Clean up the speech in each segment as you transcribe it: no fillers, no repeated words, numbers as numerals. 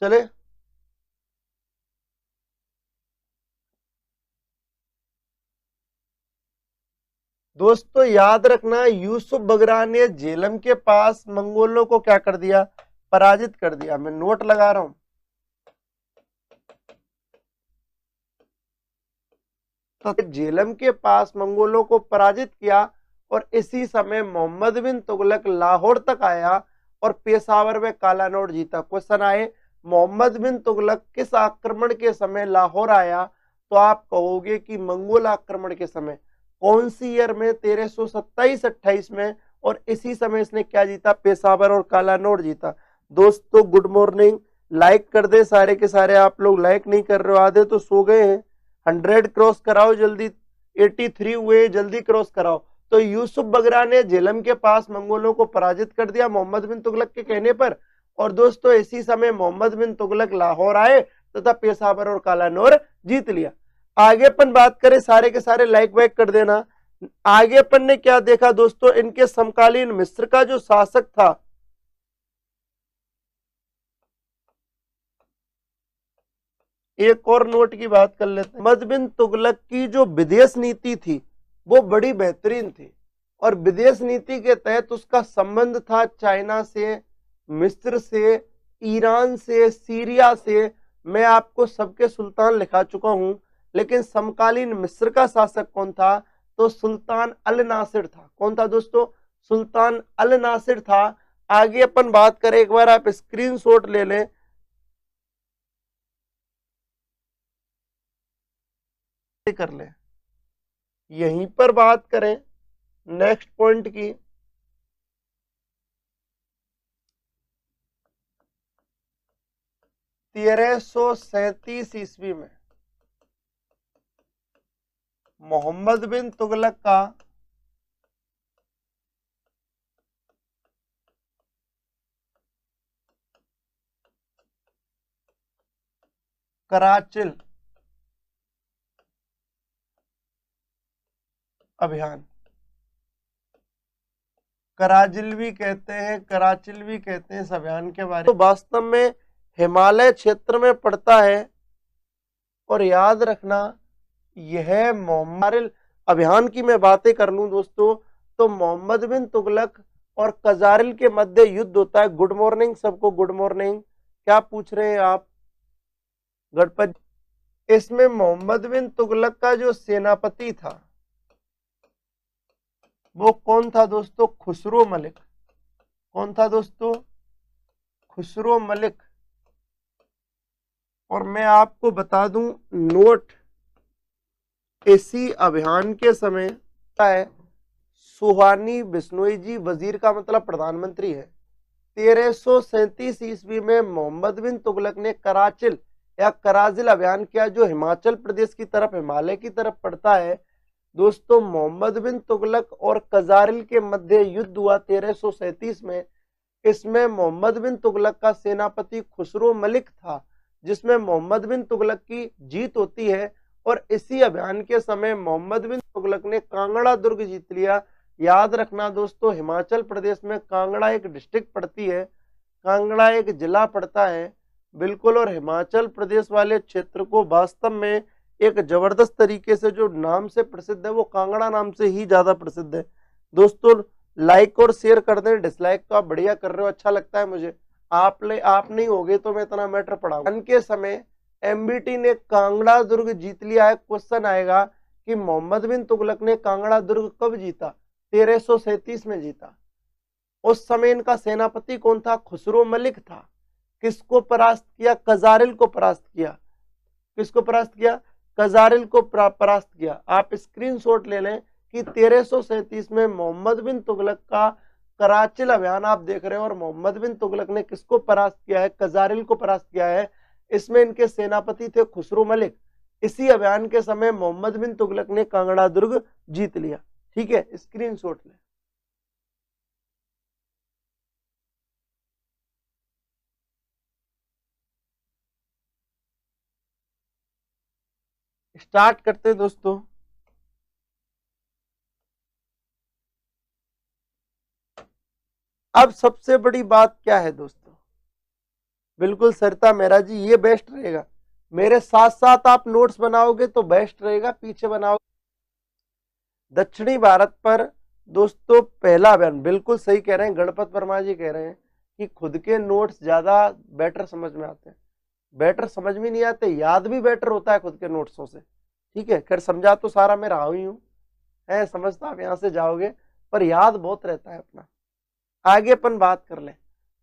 चले। दोस्तों याद रखना, यूसुफ बगरा ने झेलम के पास मंगोलों को क्या कर दिया, पराजित कर दिया। मैं नोट लगा रहा हूं। तो झेलम के पास मंगोलों को पराजित किया और इसी समय मोहम्मद बिन तुगलक लाहौर तक आया और पेशावर में काला नोट जीता। क्वेश्चन आए, मोहम्मद बिन तुगलक किस आक्रमण के समय लाहौर आया? तो आप कहोगे कि मंगोल आक्रमण के समय। कौन सी ईयर में? 1327-28 में। और इसी समय इसने क्या जीता? पेशावर और काला नोट जीता। दोस्तों गुड मॉर्निंग। लाइक कर दे सारे के सारे। आप लोग लाइक नहीं कर रहे हो, आधे तो सो गए हैं। 100 क्रॉस कराओ जल्दी। 83 हुए, जल्दी क्रॉस कराओ। तो यूसुफ बगरा ने झेलम के पास मंगोलों को पराजित कर दिया मोहम्मद बिन तुगलक के कहने पर। और दोस्तों इसी समय मोहम्मद बिन तुगलक लाहौर आए तथा पेशावर और कालानौर जीत लिया। आगे अपन बात करें, सारे के सारे लाइक वाइक कर देना। आगे अपन ने क्या देखा दोस्तों, इनके समकालीन मिस्र का जो शासक था, एक और नोट की बात कर लेते हैं। मोहम्मद बिन तुगलक की जो विदेश नीति थी वो बड़ी बेहतरीन थी। और विदेश नीति के तहत उसका संबंध था चाइना से, मिस्र से, ईरान से, सीरिया से। मैं आपको सबके सुल्तान लिखा चुका हूं। लेकिन समकालीन मिस्र का शासक कौन था? तो सुल्तान अल नासिर था। कौन था दोस्तों? सुल्तान अल नासिर था। आगे अपन बात करें, एक बार आप स्क्रीनशॉट ले लें। कर ले, यहीं पर बात करें नेक्स्ट पॉइंट की। 1337 में मोहम्मद बिन तुगलक का कराचिल अभियान, कराजिल भी कहते हैं, कराचिल भी कहते हैं, इस अभियान के बारे में। तो वास्तव में हिमालय क्षेत्र में पड़ता है। और याद रखना, यह मोहम्मद अभियान की मैं बातें कर लूं दोस्तों, तो मोहम्मद बिन तुगलक और कजारिल के मध्य युद्ध होता है। गुड मॉर्निंग सबको, गुड मॉर्निंग। क्या पूछ रहे हैं आप? गणपति। इसमें मोहम्मद बिन तुगलक का जो सेनापति था वो कौन था दोस्तों? खुसरो मलिक। कौन था दोस्तों? खुसरो मलिक। और मैं आपको बता दूं नोट, इसी अभियान के समय है सुहानी बिश्नोई जी, वजीर का मतलब प्रधानमंत्री है। 1337 में मोहम्मद बिन तुगलक ने कराचिल या कराजिल अभियान किया, जो हिमाचल प्रदेश की तरफ, हिमालय की तरफ पड़ता है। दोस्तों मोहम्मद बिन तुगलक और कजारिल के मध्य युद्ध हुआ 1337 में। इसमें मोहम्मद बिन तुगलक का सेनापति खुसरो मलिक था, जिसमें मोहम्मद बिन तुगलक की जीत होती है। और इसी अभियान के समय मोहम्मद बिन तुगलक ने कांगड़ा दुर्ग जीत लिया। याद रखना दोस्तों, हिमाचल प्रदेश में कांगड़ा एक डिस्ट्रिक्ट पड़ती है, कांगड़ा एक जिला पड़ता है, बिल्कुल। और हिमाचल प्रदेश वाले क्षेत्र को वास्तव में एक जबरदस्त तरीके से जो नाम से प्रसिद्ध है वो कांगड़ा नाम से ही ज्यादा प्रसिद्ध है। दोस्तों लाइक और शेयर कर दें, डिसलाइक तो आप बढ़िया कर रहे हो, अच्छा लगता है मुझे। आप नहीं होगे तो मैं इतना मैटर पढ़ाऊंगा। के समय एमबीटी ने कांगड़ा दुर्ग जीत लिया है। क्वेश्चन आएगा कि मोहम्मद बिन तुगलक ने कांगड़ा दुर्ग कब जीता? 1337 में जीता। उस समय इनका सेनापति कौन था? खुसरो मलिक था। किसको परास्त किया? कजारिल को परास्त किया। किसको परास्त किया? कजारिल को परास्त किया। आप स्क्रीनशॉट ले लें कि 1337 में मोहम्मद बिन तुगलक का कराचिल अभियान आप देख रहे हो, और मोहम्मद बिन तुगलक ने किसको परास्त किया है? कजारिल को परास्त किया है। इसमें इनके सेनापति थे खुसरो मलिक। इसी अभियान के समय मोहम्मद बिन तुगलक ने कांगड़ा दुर्ग जीत लिया। ठीक है, स्क्रीनशॉट ले। स्टार्ट करते हैं दोस्तों। अब सबसे बड़ी बात क्या है दोस्तों, बिल्कुल सरिता मेहरा जी, ये बेस्ट रहेगा। मेरे साथ साथ आप नोट्स बनाओगे तो बेस्ट रहेगा, पीछे बनाओ। दक्षिणी भारत पर दोस्तों पहला अभियान, बिल्कुल सही कह रहे हैं, गणपत वर्मा जी कह रहे हैं कि खुद के नोट्स ज्यादा बेटर समझ में आते हैं। बेटर समझ में नहीं आते, याद भी बेटर होता है खुद के नोट्सों से। ठीक है, खैर समझा तो सारा मैं रहा ही हूँ, है समझता आप यहाँ से जाओगे, पर याद बहुत रहता है अपना। आगे अपन बात कर ले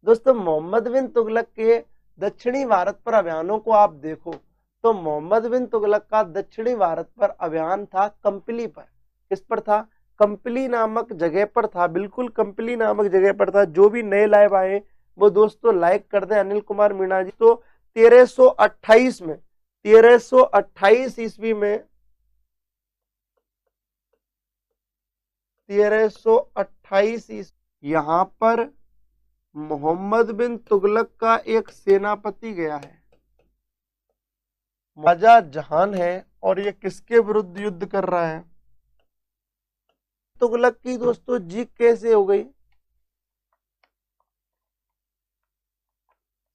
दोस्तों, मोहम्मद बिन तुगलक के दक्षिणी भारत पर अभियानों को आप देखो तो मोहम्मद बिन तुगलक का दक्षिणी भारत पर अभियान था कंपली पर। किस पर था? कंपली नामक जगह पर था, बिल्कुल कंपली नामक जगह पर था। जो भी नए लाइव आए वो दोस्तों लाइक कर दें। अनिल कुमार मीणा जी, तो 1328 में, 1328 ईस्वी में, 1328 ईस्वी यहां पर मोहम्मद बिन तुगलक का एक सेनापति गया है, ख्वाजा जहान है, और ये किसके विरुद्ध युद्ध कर रहा है? तुगलक की दोस्तों जीत कैसे हो गई?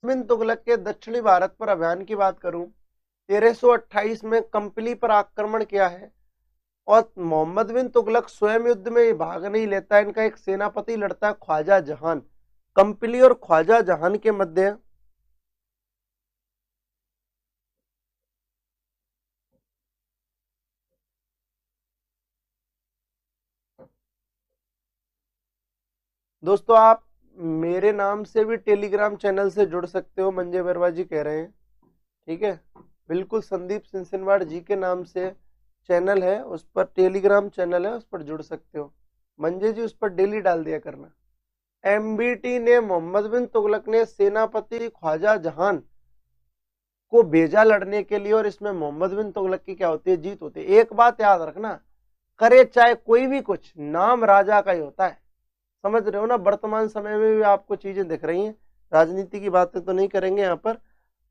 बिन तुगलक के दक्षिणी भारत पर अभियान की बात करूं, 1328 में कंपली पर आक्रमण किया है, और मोहम्मद बिन तुगलक स्वयं युद्ध में भाग नहीं लेता है, इनका एक सेनापति लड़ता है ख्वाजा जहान। कंपली और ख्वाजा जहान के मध्य दोस्तों आप मेरे नाम से भी टेलीग्राम चैनल से जुड़ सकते हो, मंजय वर्मा जी कह रहे हैं। ठीक है, बिल्कुल संदीप सिंसनवाड़ जी के नाम से चैनल है, उस पर टेलीग्राम चैनल है, उस पर जुड़ सकते हो। मंजय जी उस पर डेली डाल दिया करना। एमबीटी ने मोहम्मद बिन तुगलक ने सेनापति ख्वाजा जहान को भेजा लड़ने के लिए, और इसमें मोहम्मद बिन तुगलक की क्या होती है? जीत होती है। एक बात याद रखना, करे चाहे कोई भी कुछ, नाम राजा का ही होता है। समझ रहे हो ना? वर्तमान समय में भी आपको चीजें दिख रही हैं, राजनीति की बातें तो नहीं करेंगे यहाँ पर,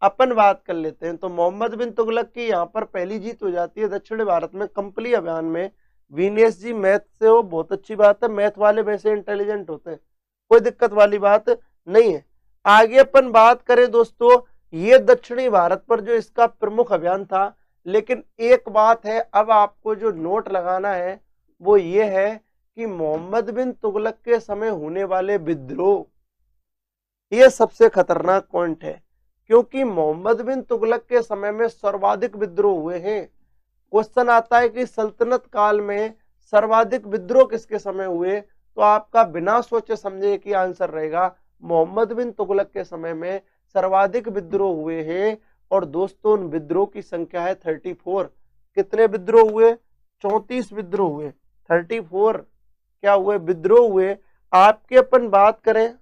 अपन बात कर लेते हैं। तो मोहम्मद बिन तुगलक की यहाँ पर पहली जीत हो जाती है दक्षिण भारत में कंपली अभियान में। वीनेश जी मैथ से हो, बहुत अच्छी बात है, मैथ वाले वैसे इंटेलिजेंट होते हैं, कोई दिक्कत वाली बात नहीं है। आगे अपन बात करें दोस्तों, ये दक्षिणी भारत पर जो इसका प्रमुख अभियान था, लेकिन एक बात है, अब आपको जो नोट लगाना है वो ये है कि मोहम्मद बिन तुगलक के समय होने वाले विद्रोह, ये सबसे खतरनाक पॉइंट है, क्योंकि मोहम्मद बिन तुगलक के समय में सर्वाधिक विद्रोह हुए हैं। क्वेश्चन आता है कि सल्तनत काल में सर्वाधिक विद्रोह किसके समय हुए, तो आपका बिना सोचे समझे कि आंसर रहेगा मोहम्मद बिन तुगलक के समय में सर्वाधिक विद्रोह हुए हैं। और दोस्तों उन विद्रोह की संख्या है 34। कितने विद्रोह हुए? 34 विद्रोह हुए, 34 क्या हुए? विद्रोह हुए। आपके अपन बात करें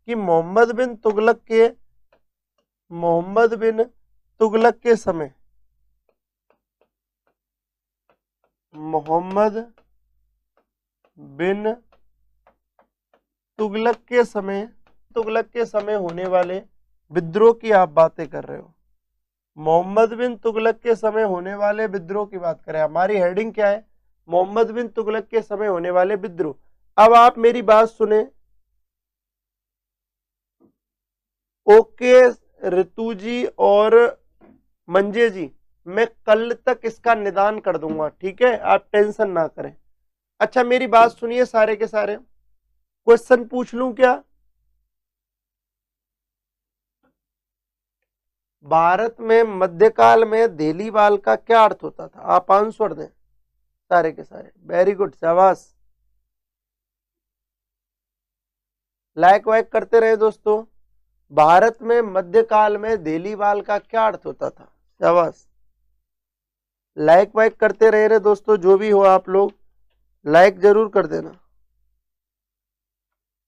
कि मोहम्मद बिन तुगलक के समय, मोहम्मद बिन तुगलक के समय होने वाले विद्रोह की आप बातें कर रहे हो। मोहम्मद बिन तुगलक के समय होने वाले विद्रोह की बात करें, हमारी हेडिंग क्या है? मोहम्मद बिन तुगलक के समय होने वाले विद्रोह। अब आप मेरी बात सुने, ओके ऋतु जी और मंजे जी, मैं कल तक इसका निदान कर दूंगा, ठीक है, आप टेंशन ना करें। अच्छा मेरी बात सुनिए सारे के सारे, क्वेश्चन पूछ लूं क्या? भारत में मध्यकाल में देलीवाल का क्या अर्थ होता था? आप आंसर दें सारे के सारे। वेरी गुड, शाबाश, लाइक वाइक करते रहे दोस्तों। भारत में मध्यकाल में देलीवाल का क्या अर्थ होता था? शाबाश, लाइक वाइक करते रहे दोस्तों, जो भी हो आप लोग लाइक जरूर कर देना।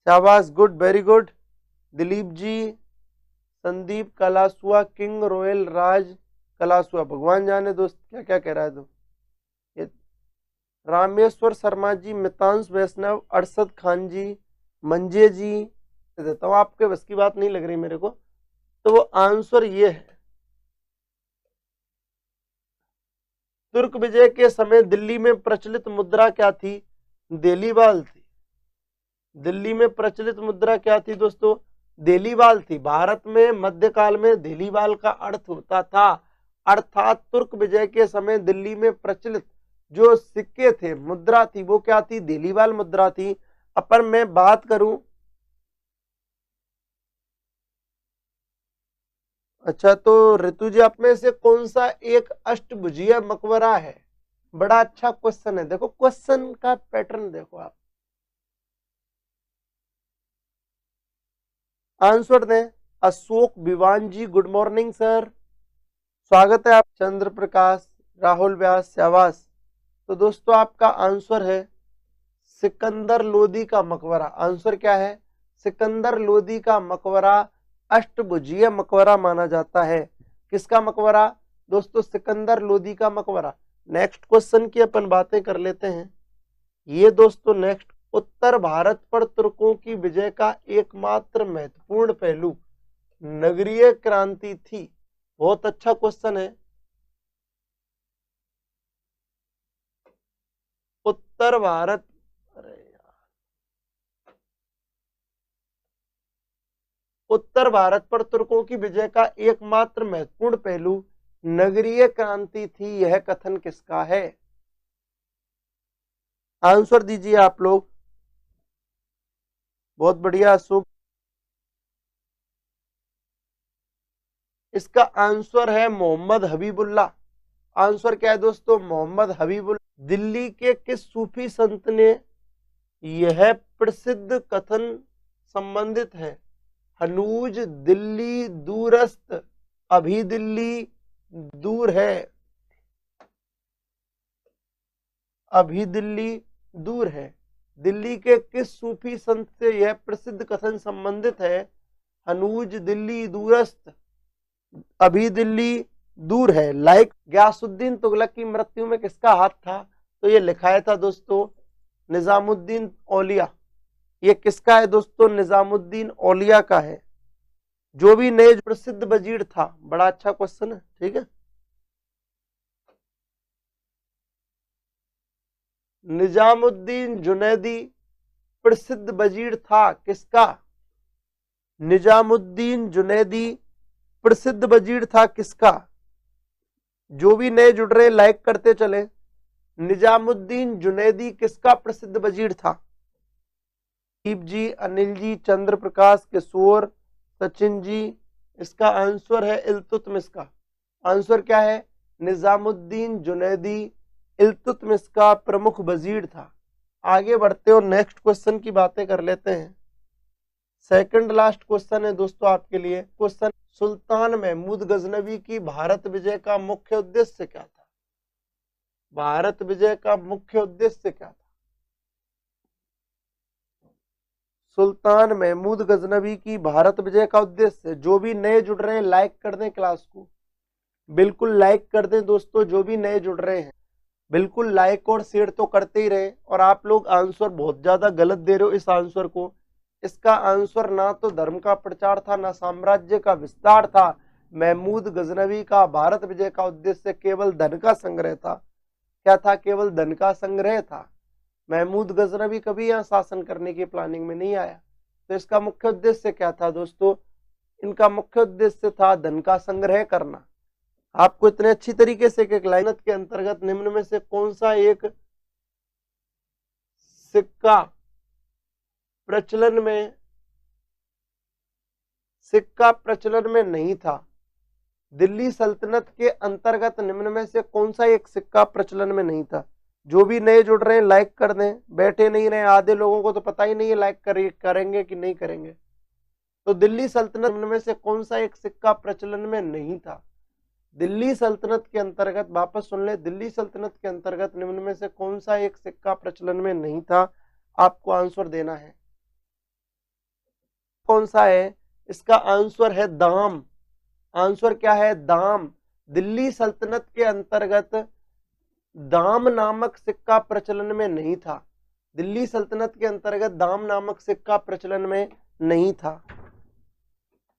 शाबाश, good, very good. Dilip ji, Sandeep Kalasua, king royal राज कलासुआ, भगवान जाने दोस्त क्या क्या कह रहा है। तो ये रामेश्वर शर्मा जी, मितांश वैष्णव, अरशद खान जी, मंजे जी, देता हूँ, आपके बस की बात नहीं लग रही मेरे को, तो वो आंसर ये है। तुर्क विजय के समय दिल्ली में प्रचलित मुद्रा क्या थी? देलीवाल थी। दिल्ली में प्रचलित मुद्रा क्या थी दोस्तों? देलीवाल थी। भारत में मध्यकाल में देलीवाल का अर्थ होता था, अर्थात तुर्क विजय के समय दिल्ली में प्रचलित जो सिक्के थे, मुद्रा थी, वो क्या थी? देलीवाल मुद्रा थी। अपन मैं बात करूं, अच्छा तो ऋतु जी, आप में से कौन सा एक अष्टभुजीय मकबरा है? बड़ा अच्छा क्वेश्चन है। देखो क्वेश्चन का पैटर्न देखो आप, आंसर दें। अशोक विवान जी, गुड मॉर्निंग सर, स्वागत है आप। चंद्र प्रकाश, राहुल व्यास, शाबाश। तो दोस्तों आपका आंसर है सिकंदर लोदी का मकबरा। आंसर क्या है? सिकंदर लोदी का मकबरा अष्टभुजीय मकबरा माना जाता है। किसका मकबरा? दोस्तों सिकंदर लोदी का मकबरा। नेक्स्ट क्वेश्चन की अपन बातें कर लेते हैं। ये दोस्तों नेक्स्ट, उत्तर भारत पर तुर्कों की विजय का एकमात्र महत्वपूर्ण पहलू नगरीय क्रांति थी। बहुत अच्छा क्वेश्चन है। उत्तर भारत, अरे यार, उत्तर भारत पर तुर्कों की विजय का एकमात्र महत्वपूर्ण पहलू नगरीय क्रांति थी, यह कथन किसका है? आंसर दीजिए आप लोग। बहुत बढ़िया अशोक। इसका आंसर है मोहम्मद हबीबुल्लाह। आंसर क्या है दोस्तों? मोहम्मद हबीबुल्लाह। दिल्ली के किस सूफी संत ने यह प्रसिद्ध कथन संबंधित है? हनूज दिल्ली दूरस्त, अभी दिल्ली दूर है, अभी दिल्ली दूर है। दिल्ली के किस सूफी संत से यह प्रसिद्ध कथन संबंधित है? हनूज दिल्ली दूरस्त, अभी दिल्ली दूर है। लाइक गयासुद्दीन तुगलक की मृत्यु में किसका हाथ था? तो ये लिखाया था दोस्तों निजामुद्दीन औलिया। ये किसका है दोस्तों? निजामुद्दीन औलिया का है। जो भी नए प्रसिद्ध वजीर था। बड़ा अच्छा क्वेश्चन है, ठीक है। निजामुद्दीन जुनैदी प्रसिद्ध वजीर था, किसका? निजामुद्दीन जुनैदी प्रसिद्ध वजीर था, किसका? जो भी नए जुड़ रहे लाइक करते चले। निजामुद्दीन जुनैदी किसका प्रसिद्ध वजीर था? दीप जी, अनिल जी, चंद्र प्रकाश, किशोर, सचिन जी। इसका आंसर है इल्तुतमिश का। आंसर क्या है? निजामुद्दीन जुनैदी इल्तुतमिश का प्रमुख वजीर था। आगे बढ़ते और नेक्स्ट क्वेश्चन की बातें कर लेते हैं। सेकंड लास्ट क्वेश्चन है दोस्तों आपके लिए। क्वेश्चन, सुल्तान महमूद गजनवी की भारत विजय का मुख्य उद्देश्य क्या था? भारत विजय का मुख्य उद्देश्य क्या था? सुल्तान महमूद गजनवी की भारत विजय का उद्देश्य, जो भी नए जुड़ रहे हैं लाइक कर दें क्लास को, बिल्कुल लाइक कर दें दोस्तों। जो भी नए जुड़ रहे हैं बिल्कुल लाइक और शेयर तो करते ही रहे। और आप लोग आंसर बहुत ज्यादा गलत दे रहे हो इस आंसर को। इसका आंसर ना तो धर्म का प्रचार था, ना साम्राज्य का विस्तार था। महमूद गजनवी का भारत विजय का उद्देश्य केवल धन का संग्रह था। क्या था? केवल धन का संग्रह था। महमूद गजनवी कभी यहाँ शासन करने की प्लानिंग में नहीं आया। तो इसका मुख्य उद्देश्य क्या था दोस्तों? इनका मुख्य उद्देश्य था धन का संग्रह करना। आपको इतने अच्छी तरीके से एक लाइन के अंतर्गत निम्न में से कौन सा एक सिक्का प्रचलन में नहीं था? दिल्ली सल्तनत के अंतर्गत निम्न में से कौन सा एक सिक्का प्रचलन में नहीं था? जो भी नए जुड़ रहे हैं लाइक कर दें। बैठे नहीं रहे, आधे लोगों को तो पता ही नहीं है लाइक करेंगे कि नहीं करेंगे। तो दिल्ली सल्तनत में से कौन सा एक सिक्का प्रचलन में नहीं था? दिल्ली सल्तनत के अंतर्गत, वापस सुन ले, दिल्ली सल्तनत के अंतर्गत निम्न में से कौन सा एक सिक्का प्रचलन में नहीं था? आपको आंसर देना है। कौन सा है? इसका आंसर है दाम। आंसर क्या है? दाम। दिल्ली सल्तनत के अंतर्गत दाम नामक सिक्का प्रचलन में नहीं था। दिल्ली सल्तनत के अंतर्गत दाम नामक सिक्का प्रचलन में नहीं था।